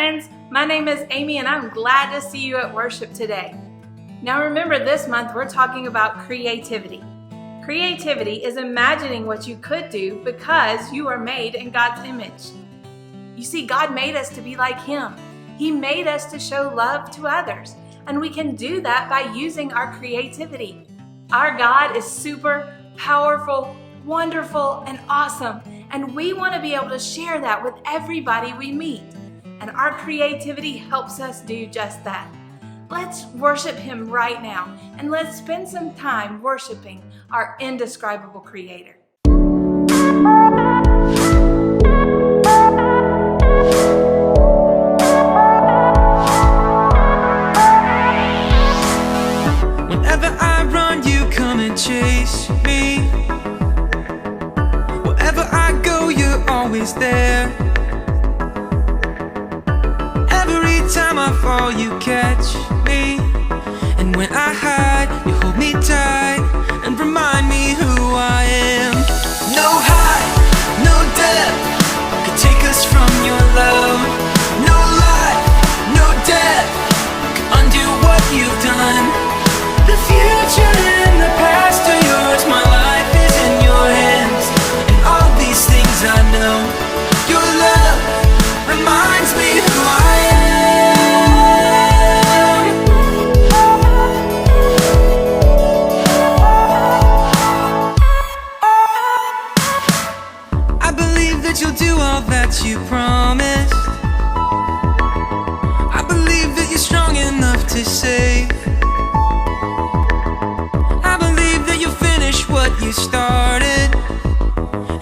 friends. My name is Amy and I'm glad to see you at worship today. Now remember, this month we're talking about creativity. Creativity is imagining what you could do because you are made in God's image. You see, God made us to be like Him. He made us to show love to others, and we can do that by using our creativity. Our God is super powerful, wonderful, and awesome, and we want to be able to share that with everybody we meet. And our creativity helps us do just that. Let's worship Him right now, and let's spend some time worshiping our indescribable Creator. Whenever I run, you come and chase me. Wherever I go, you're always there. Every time I fall, you catch me. And when I hide, you hold me tight and remind me who I am. No height, no depth could take us from your love. No life, no death could undo what you've done. The future and the past are yours. My life is in your hands, and all these things I know. Your love reminds me who I am. I believe that you'll do all that you promised. I believe that you're strong enough to save. I believe that you'll finish what you started.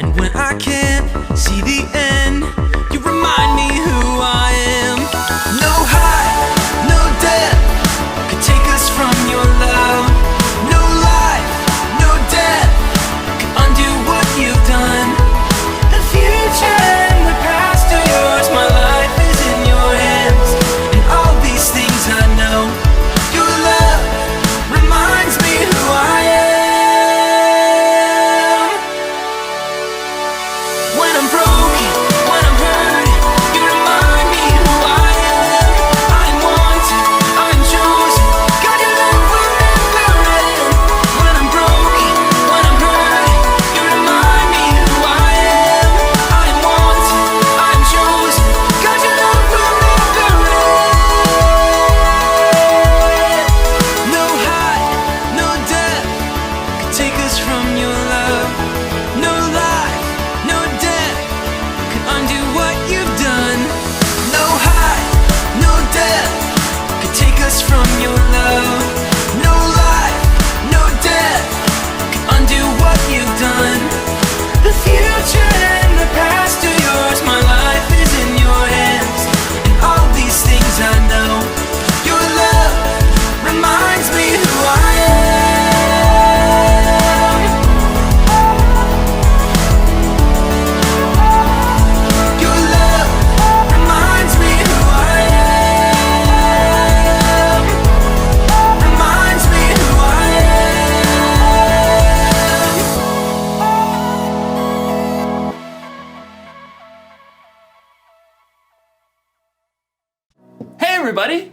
And when I can't see the end, you remind me who I am. No height, no depth could take us from your love. No life, no death could undo what you've done. The future and the past are yours. My life is in your hands, and all these things I know. Your love reminds me who I am. When I'm broken, when I'm hurt, you remind me who I am. I'm wanted, I'm chosen. God, your love will never end. When I'm broken, when I'm hurt, you remind me who I am. I'm wanted, I'm chosen. God, your love will never end. No height, no depth could take us from your love. No life, no death could undo what you've done. No height, no depth could take us from your love. No life, no death could undo what you've done. The future and the past are yours. My life is in your hands, and all these things I know. Your love reminds me who I am. Your love reminds me who I am. Reminds me who I am. Hey everybody,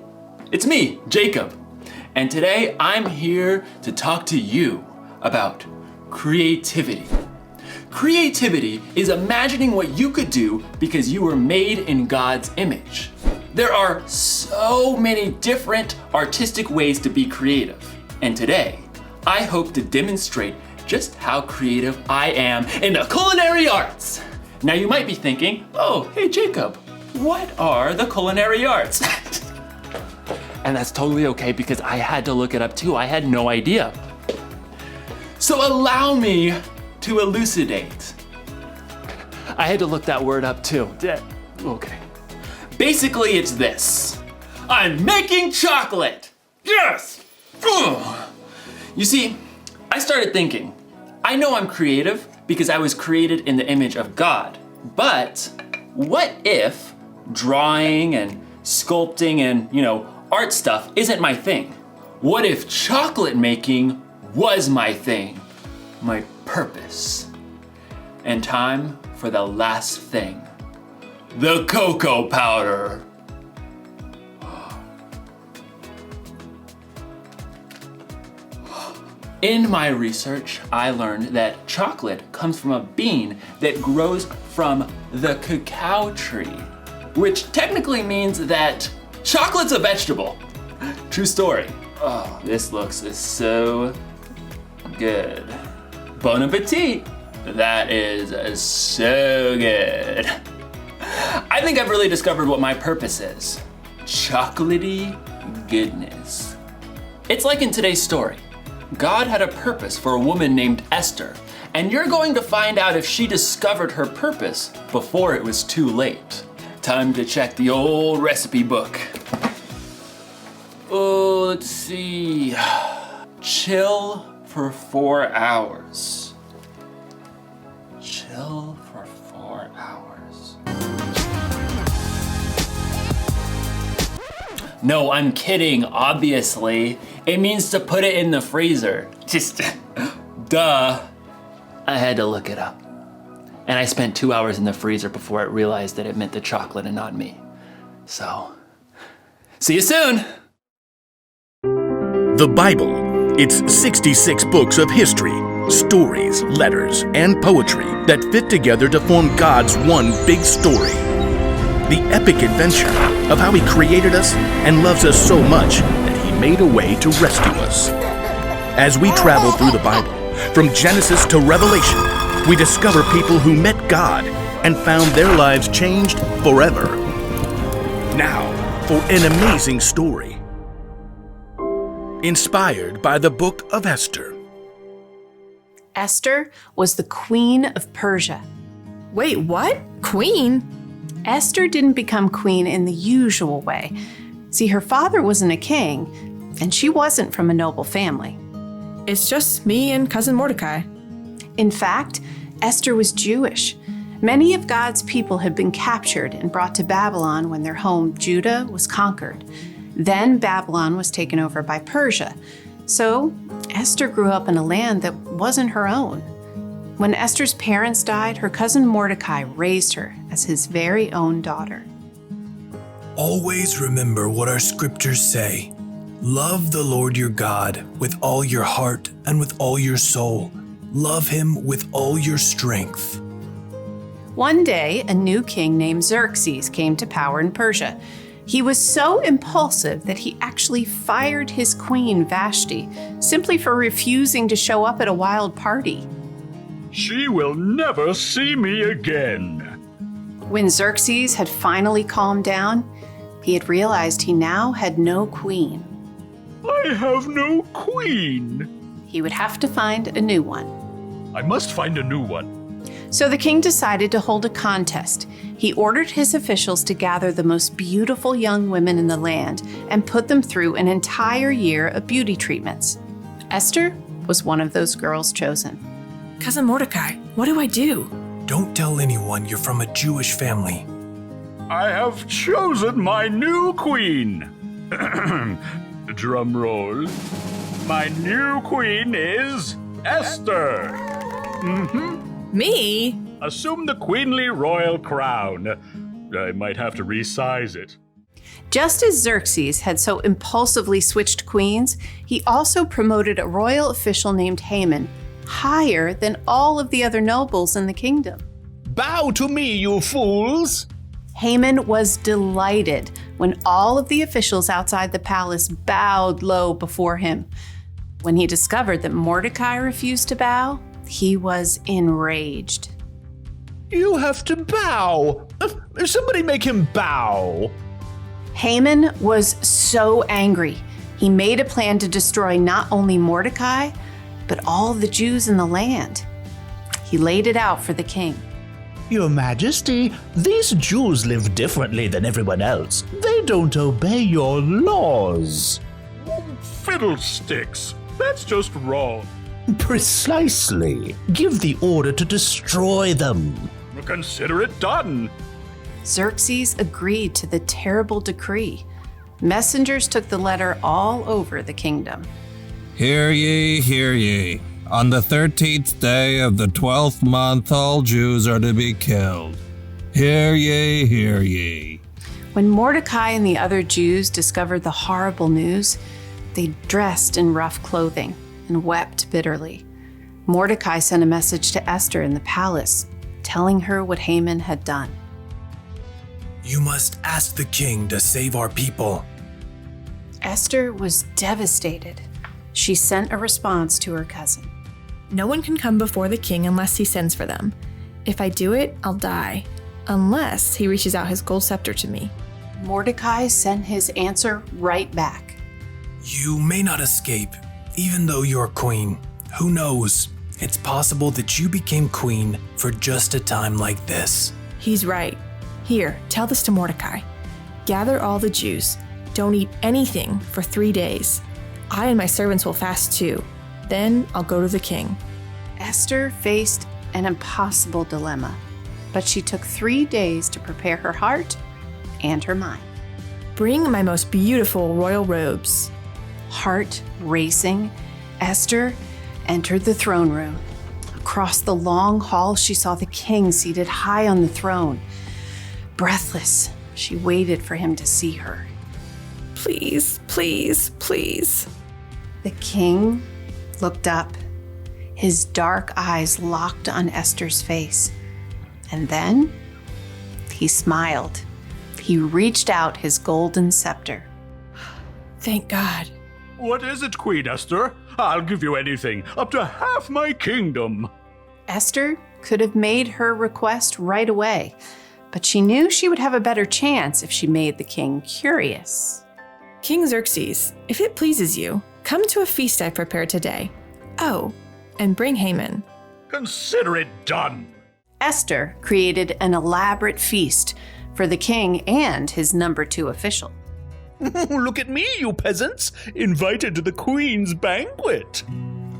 it's me, Jacob, and today I'm here to talk to you about creativity. Creativity is imagining what you could do because you were made in God's image. There are so many different artistic ways to be creative, and today I hope to demonstrate just how creative I am in the culinary arts. Now you might be thinking, oh, hey Jacob, what are the culinary arts? And that's totally okay because I had to look it up too. I had no idea. So allow me to elucidate. I had to look that word up too. Okay. Basically, it's this. I'm making chocolate. Yes! Ugh. You see, I started thinking, I know I'm creative because I was created in the image of God. But what if drawing and sculpting and, art stuff isn't my thing? What if chocolate making was my thing, my purpose? And time for the last thing, the cocoa powder. In my research, I learned that chocolate comes from a bean that grows from the cacao tree, which technically means that chocolate's a vegetable. True story. Oh, this looks so good. Bon appetit. That is so good. I think I've really discovered what my purpose is. Chocolatey goodness. It's like in today's story. God had a purpose for a woman named Esther, and you're going to find out if she discovered her purpose before it was too late. Time to check the old recipe book. Oh, let's see. Chill for 4 hours. Chill for 4 hours. No, I'm kidding, obviously. It means to put it in the freezer. Just, duh. I had to look it up. And I spent 2 hours in the freezer before I realized that it meant the chocolate and not me. So, see you soon. The Bible. It's 66 books of history, stories, letters, and poetry that fit together to form God's one big story. The epic adventure of how He created us and loves us so much that He made a way to rescue us. As we travel through the Bible, from Genesis to Revelation, we discover people who met God and found their lives changed forever. Now, for an amazing story. Inspired by the Book of Esther. Esther was the queen of Persia. Wait, what? Queen? Esther didn't become queen in the usual way. See, her father wasn't a king, and she wasn't from a noble family. It's just me and cousin Mordecai. In fact, Esther was Jewish. Many of God's people had been captured and brought to Babylon when their home, Judah, was conquered. Then Babylon was taken over by Persia. So Esther grew up in a land that wasn't her own. When Esther's parents died, her cousin Mordecai raised her as his very own daughter. Always remember what our scriptures say. Love the Lord your God with all your heart and with all your soul. Love Him with all your strength. One day, a new king named Xerxes came to power in Persia. He was so impulsive that he actually fired his queen Vashti simply for refusing to show up at a wild party. She will never see me again. When Xerxes had finally calmed down, he had realized he now had no queen. I have no queen. He would have to find a new one. I must find a new one. So the king decided to hold a contest. He ordered his officials to gather the most beautiful young women in the land and put them through an entire year of beauty treatments. Esther was one of those girls chosen. Cousin Mordecai, what do I do? Don't tell anyone you're from a Jewish family. I have chosen my new queen. Drum roll. My new queen is Esther. Me? Assume the queenly royal crown. I might have to resize it. Just as Xerxes had so impulsively switched queens, he also promoted a royal official named Haman higher than all of the other nobles in the kingdom. Bow to me, you fools! Haman was delighted when all of the officials outside the palace bowed low before him. When he discovered that Mordecai refused to bow, he was enraged. You have to bow! Somebody make him bow! Haman was so angry. He made a plan to destroy not only Mordecai, but all the Jews in the land. He laid it out for the king. Your Majesty, these Jews live differently than everyone else. They don't obey your laws. Fiddlesticks! That's just wrong. Precisely. Give the order to destroy them. Consider it done. Xerxes agreed to the terrible decree. Messengers took the letter all over the kingdom. Hear ye, hear ye. On the 13th day of the 12th month, all Jews are to be killed. Hear ye, hear ye. When Mordecai and the other Jews discovered the horrible news, they dressed in rough clothing. and wept bitterly. Mordecai sent a message to Esther in the palace, telling her what Haman had done. You must ask the king to save our people. Esther was devastated. She sent a response to her cousin. No one can come before the king unless he sends for them. If I do it, I'll die, unless he reaches out his gold scepter to me. Mordecai sent his answer right back. You may not escape, even though you're queen. Who knows? It's possible that you became queen for just a time like this. He's right. Here, tell this to Mordecai. Gather all the Jews. Don't eat anything for 3 days. I and my servants will fast too. Then I'll go to the king. Esther faced an impossible dilemma, but she took 3 days to prepare her heart and her mind. Bring my most beautiful royal robes. Heart racing, Esther entered the throne room. Across the long hall, she saw the king seated high on the throne. Breathless, she waited for him to see her. Please, please, please. The king looked up. His dark eyes locked on Esther's face. And then he smiled. He reached out his golden scepter. Thank God. What is it, Queen Esther? I'll give you anything, up to half my kingdom. Esther could have made her request right away, but she knew she would have a better chance if she made the king curious. King Xerxes, if it pleases you, come to a feast I prepared today. Oh, and bring Haman. Consider it done. Esther created an elaborate feast for the king and his number 2 official. Look at me, you peasants, invited to the queen's banquet.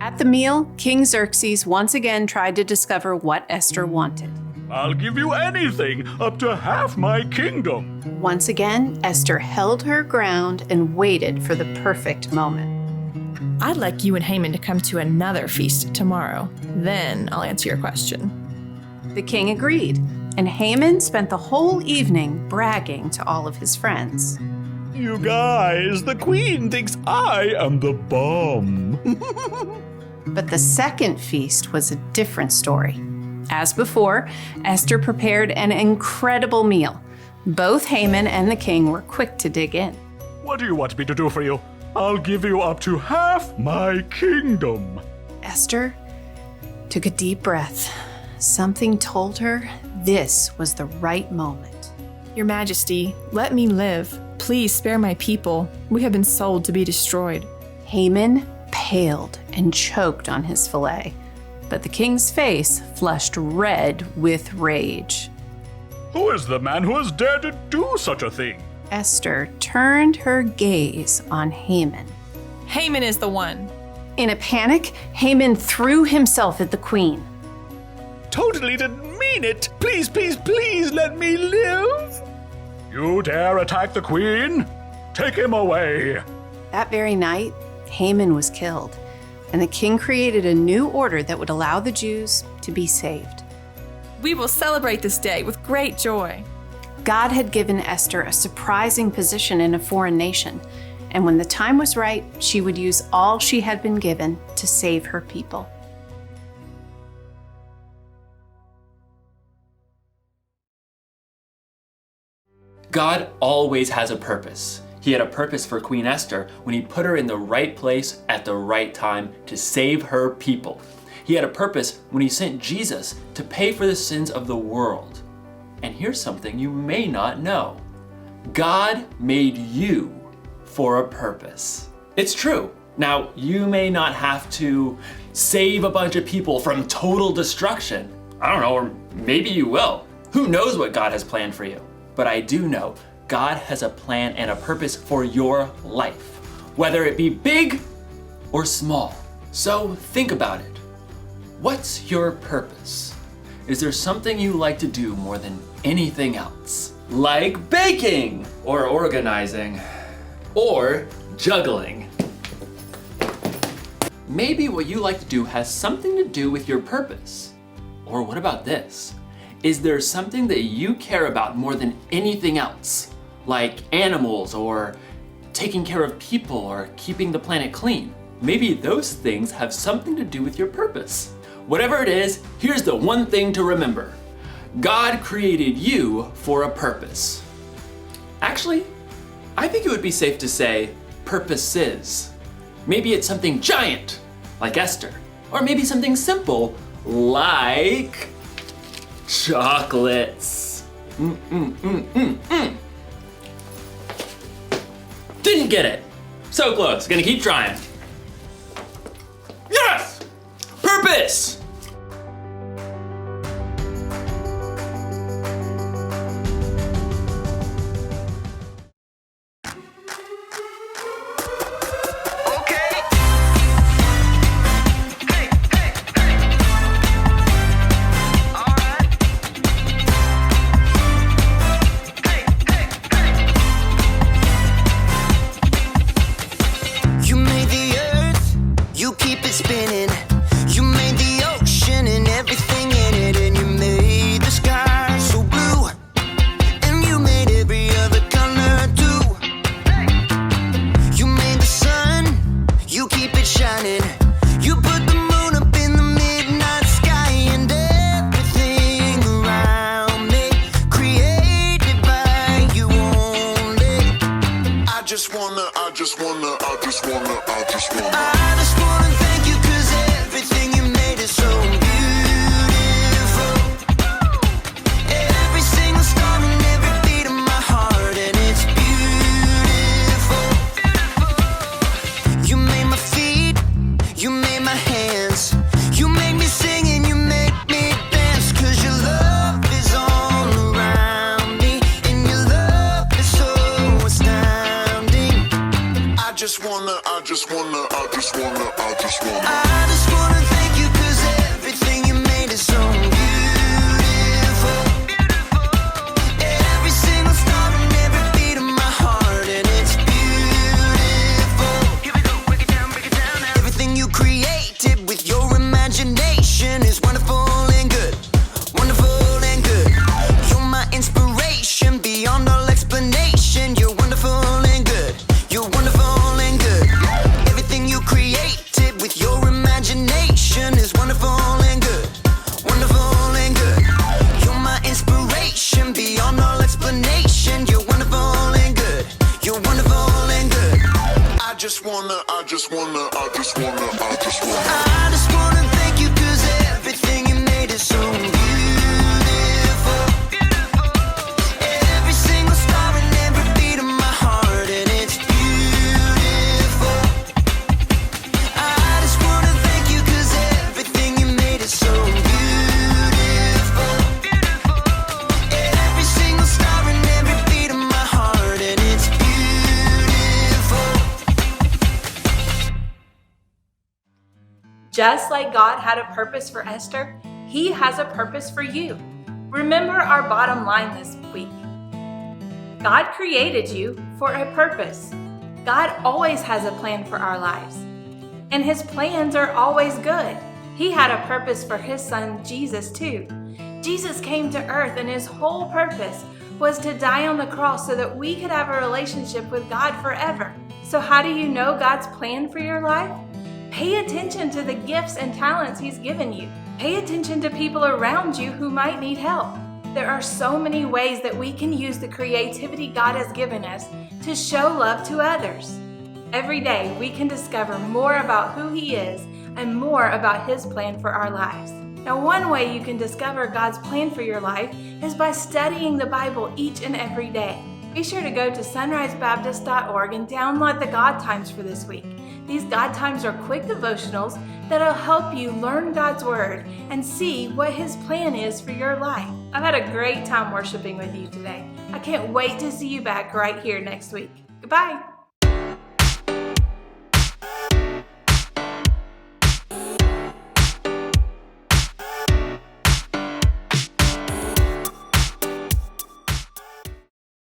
At the meal, King Xerxes once again tried to discover what Esther wanted. I'll give you anything, up to half my kingdom. Once again, Esther held her ground and waited for the perfect moment. I'd like you and Haman to come to another feast tomorrow. Then I'll answer your question. The king agreed, and Haman spent the whole evening bragging to all of his friends. You guys, the queen thinks I am the bomb. But the second feast was a different story. As before, Esther prepared an incredible meal. Both Haman and the king were quick to dig in. What do you want me to do for you? I'll give you up to half my kingdom. Esther took a deep breath. Something told her this was the right moment. Your Majesty, let me live. Please spare my people. We have been sold to be destroyed. Haman paled and choked on his fillet, but the king's face flushed red with rage. Who is the man who has dared to do such a thing? Esther turned her gaze on Haman. Haman is the one. In a panic, Haman threw himself at the queen. Totally didn't mean it. Please, please, please let me live. You dare attack the queen? Take him away. That very night, Haman was killed, and the king created a new order that would allow the Jews to be saved. We will celebrate this day with great joy. God had given Esther a surprising position in a foreign nation, and when the time was right, she would use all she had been given to save her people. God always has a purpose. He had a purpose for Queen Esther when he put her in the right place at the right time to save her people. He had a purpose when he sent Jesus to pay for the sins of the world. And here's something you may not know. God made you for a purpose. It's true. Now, you may not have to save a bunch of people from total destruction. I don't know, or maybe you will. Who knows what God has planned for you? But I do know God has a plan and a purpose for your life, whether it be big or small. So think about it. What's your purpose? Is there something you like to do more than anything else? Like baking, or organizing, or juggling. Maybe what you like to do has something to do with your purpose. Or what about this? Is there something that you care about more than anything else? Like animals, or taking care of people, or keeping the planet clean? maybe those things have something to do with your purpose. Whatever it is, here's the one thing to remember. God created you for a purpose. Actually, I think it would be safe to say purposes. Maybe it's something giant, like Esther, or maybe something simple, like chocolates. Didn't get it. So close, gonna keep trying. Yes! Purpose! I just wanna thank you 'cause everything you made is so beautiful. Every single star and every beat of my heart, and it's beautiful. You made my feet, you made my hands, you made me sing and you made me dance, 'cause your love is all around me, and your love is so astounding. I just wanna thank you 'cause everything you made is so beautiful. Every single star and every beat of my heart, and it's beautiful. Here we go, break it down now. Everything you created with your imagination is wonderful and good, wonderful and good. You're my inspiration beyond all explanation. You're wonderful and good, you're wonderful and good. Everything you created with your imagination is wonderful and good, wonderful and good. You're my inspiration beyond all explanation. You're wonderful and good, you're wonderful and good. I just wanna thank you 'cause everything you made is so beautiful. Every single star and every beat of my heart, and it's beautiful. I just wanna thank you 'cause everything you made is so beautiful. Every single star and every beat of my heart, and it's beautiful. Just like God had a purpose for Esther, He has a purpose for you. Remember our bottom line this week. God created you for a purpose. God always has a plan for our lives, and His plans are always good. He had a purpose for His Son, Jesus, too. Jesus came to earth, and His whole purpose was to die on the cross so that we could have a relationship with God forever. So how do you know God's plan for your life? Pay attention to the gifts and talents He's given you. Pay attention to people around you who might need help. There are so many ways that we can use the creativity God has given us to show love to others. Every day we can discover more about who He is and more about His plan for our lives. Now, one way you can discover God's plan for your life is by studying the Bible each and every day. Be sure to go to sunrisebaptist.org and download the God Times for this week. These God Times are quick devotionals that'll help you learn God's Word and see what His plan is for your life. I've had a great time worshiping with you today. I can't wait to see you back right here next week. Goodbye.